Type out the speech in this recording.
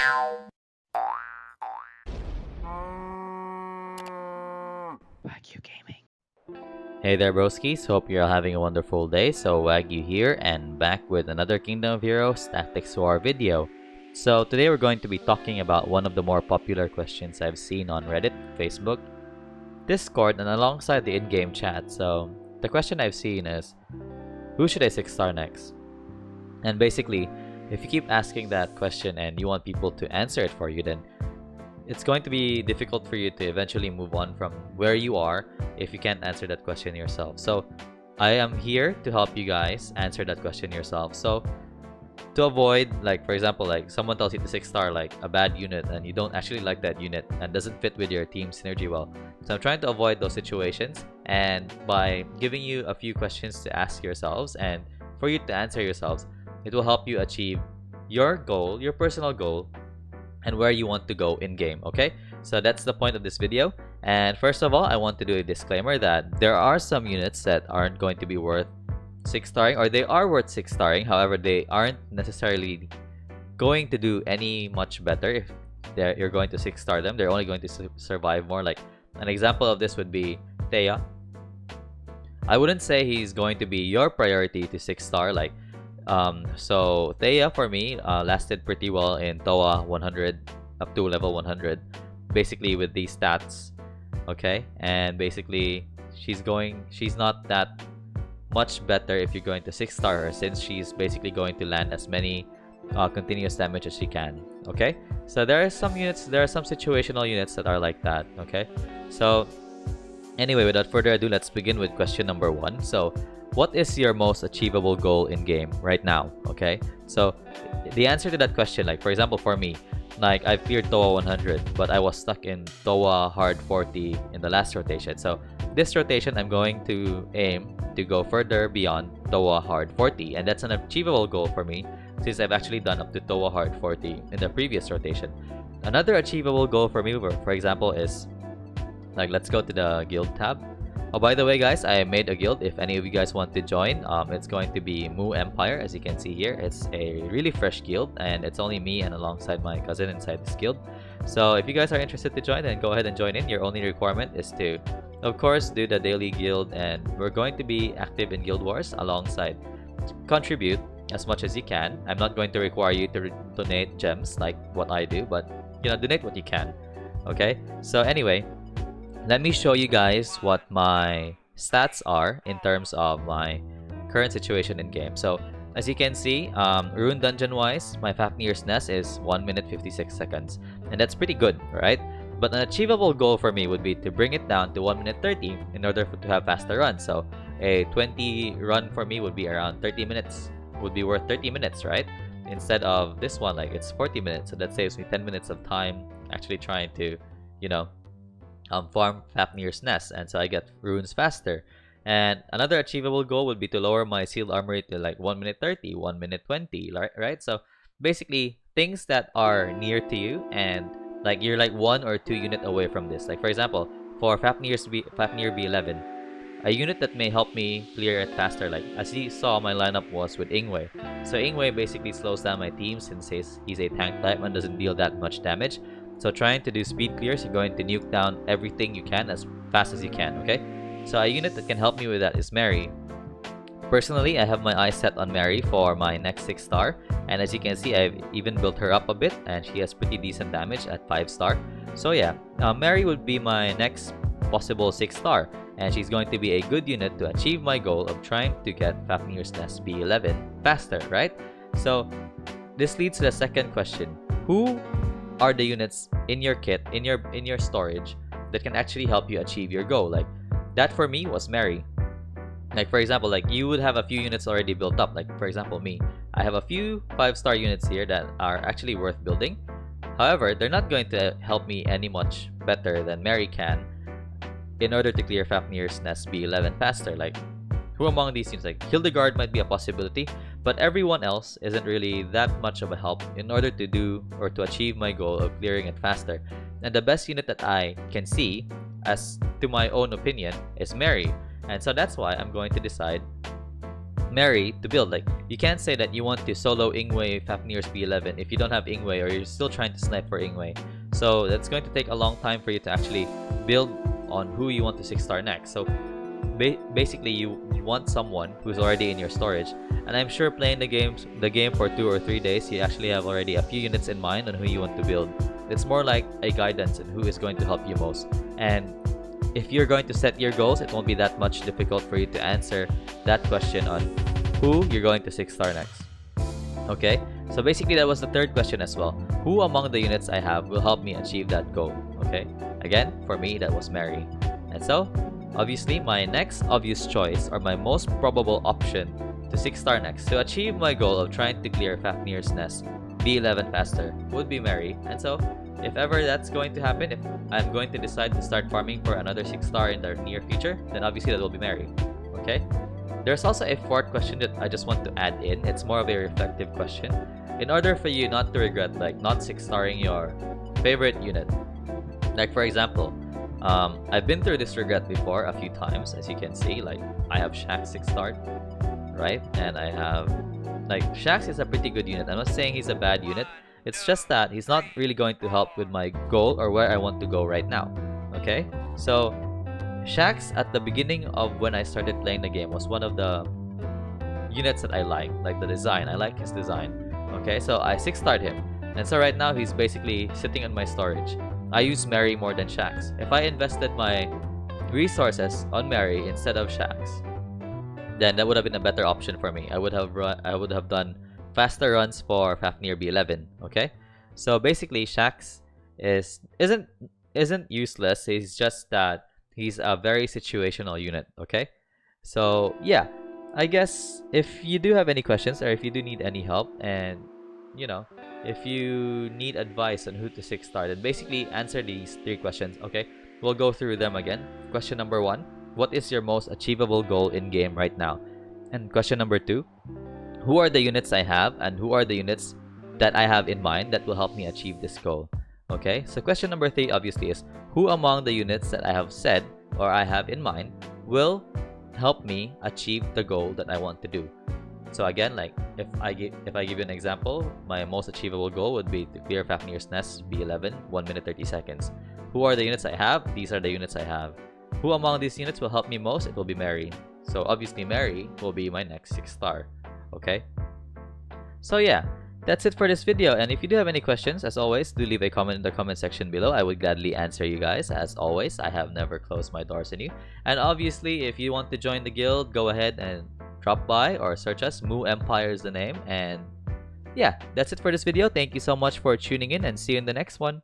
Wagyu Gaming. Hey there broskies, hope you're having a wonderful day. So Wagyu here and back with another Kingdom of Heroes Tactics War video. So today we're going to be talking about one of the more popular questions I've seen on Reddit, Facebook, Discord, and alongside the in-game chat. So the question I've seen is, who should I 6-star next? And basically, if you keep asking that question and you want people to answer it for you, then it's going to be difficult for you to eventually move on from where you are if you can't answer that question yourself. So I am here to help you guys answer that question yourself. So to avoid, like for example, like someone tells you to 6-star like a bad unit and you don't actually like that unit and doesn't fit with your team synergy well. So I'm trying to avoid those situations, and by giving you a few questions to ask yourselves and for you to answer yourselves, it will help you achieve your goal, your personal goal, and where you want to go in game. Okay, so that's the point of this video. And first of all, I want to do a disclaimer that there are some units that aren't going to be worth 6-starring, or they are worth 6-starring. However, they aren't necessarily going to do any much better if you're going to 6-star them. They're only going to survive more. Like an example of this would be Thea. I wouldn't say he's going to be your priority to 6-star. Like so Thea for me lasted pretty well in TOA 100 up to level 100, basically with these stats. Okay, and basically she's not that much better if you're going to 6-star her, since she's basically going to land as many continuous damage as she can. Okay, so there are some situational units that are like that. Okay, so anyway, without further ado, let's begin with question number 1. So what is your most achievable goal in game right now? Okay, so the answer to that question, like for example for me, like I've cleared TOA 100 but I was stuck in TOA hard 40 in the last rotation. So this rotation I'm going to aim to go further beyond TOA hard 40, and that's an achievable goal for me since I've actually done up to TOA hard 40 in the previous rotation. Another achievable goal for me, for example, is like, let's go to the guild tab. Oh, by the way guys, I made a guild if any of you guys want to join. It's going to be Mu Empire. As you can see here, it's a really fresh guild and it's only me and alongside my cousin inside this guild. So if you guys are interested to join, then go ahead and join in. Your only requirement is to, of course, do the daily guild, and we're going to be active in guild wars alongside. Contribute as much as you can. I'm not going to require you to donate gems like what I do, but you know, donate what you can. Okay, so anyway, let me show you guys what my stats are in terms of my current situation in game. So as you can see, rune dungeon wise, my Fafnir's Nest is 1 minute 56 seconds, and that's pretty good, right? But an achievable goal for me would be to bring it down to 1 minute 30 in order to have faster runs. So a 20 run for me would be around 30 minutes, would be worth 30 minutes, right? Instead of this one, like it's 40 minutes, so that saves me 10 minutes of time actually trying to, you know, farm Fafnir's Nest, and so I get runes faster. And another achievable goal would be to lower my sealed armory to like 1 minute 30, 1 minute 20, right? So basically things that are near to you, and like you're like 1 or 2 unit away from this. Like for example, for Fafnir B11, a unit that may help me clear it faster, like as you saw, my lineup was with Ingwe. So Ingwe basically slows down my team since he's a tank type and doesn't deal that much damage. So trying to do speed clears, you're going to nuke down everything you can as fast as you can. Okay, so a unit that can help me with that is Mary. Personally, I have my eyes set on Mary for my next 6-star, and as you can see, I've even built her up a bit and she has pretty decent damage at 5-star. So yeah, Mary would be my next possible 6-star, and she's going to be a good unit to achieve my goal of trying to get Fafnir's Nest B11 faster, right? So this leads to the second question: who are the units in your kit, in your storage, that can actually help you achieve your goal? Like that for me was Mary. Like for example, like you would have a few units already built up. Like for example, me, I have a few 5-star units here that are actually worth building. However, they're not going to help me any much better than Mary can in order to clear Fafnir's Nest B11 faster. Like who among these units, like Hildegard might be a possibility, but everyone else isn't really that much of a help in order to do or to achieve my goal of clearing it faster. And the best unit that I can see, as to my own opinion, is Mary. And so that's why I'm going to decide Mary to build. Like, you can't say that you want to solo Ingwe Fafnir's B11 if you don't have Ingwe or you're still trying to snipe for Ingwe. So that's going to take a long time for you to actually build on who you want to 6-star next. So basically you want someone who's already in your storage, and I'm sure playing the game for 2 or 3 days, you actually have already a few units in mind on who you want to build. It's more like a guidance on who is going to help you most. And if you're going to set your goals, it won't be that much difficult for you to answer that question on who you're going to 6-star next. Okay, so basically that was the third question as well. Who among the units I have will help me achieve that goal? Okay, again, for me, that was Mary. And so, obviously, my next obvious choice, or my most probable option to 6-star next to achieve my goal of trying to clear Fafnir's nest B11 faster, would be Mary. And so, if ever that's going to happen, if I'm going to decide to start farming for another 6-star in the near future, then obviously that will be Mary. Okay? There's also a fourth question that I just want to add in. It's more of a reflective question. In order for you not to regret, like, not 6-starring your favorite unit. Like, for example, I've been through this regret before a few times, as you can see. Like, I have Shax 6-starred, right? And I have, like, Shax is a pretty good unit. I'm not saying he's a bad unit. It's just that he's not really going to help with my goal or where I want to go right now. Okay? So, Shax at the beginning of when I started playing the game was one of the units that I like the design. I like his design. Okay, so I 6-starred him. And so right now he's basically sitting in my storage. I use Mary more than Shax. If I invested my resources on Mary instead of Shax, then that would have been a better option for me. I would have done faster runs for Fafnir B11. Okay, so basically Shax isn't useless. He's just that he's a very situational unit. Okay, so yeah, I guess if you do have any questions or if you do need any help, and you know, if you need advice on who to 6-star, then basically answer these 3 questions. Okay, we'll go through them again. Question number 1: what is your most achievable goal in game right now? And question number 2: who are the units I have, and who are the units that I have in mind that will help me achieve this goal? Okay, so question number 3 obviously is, who among the units that I have said or I have in mind will help me achieve the goal that I want to do? So again, like, if I give you an example, my most achievable goal would be to clear Fafnir's nest B11 1 minute 30 seconds. Who are the units I have? These are the units I have. Who among these units will help me most? It will be Mary. So obviously Mary will be my next 6-star. Okay, so yeah, that's it for this video. And if you do have any questions, as always, do leave a comment in the comment section below. I would gladly answer you guys. As always, I have never closed my doors on you. And obviously, if you want to join the guild, go ahead and drop by or search us. Mu Empire is the name. And yeah, that's it for this video. Thank you so much for tuning in, and see you in the next one.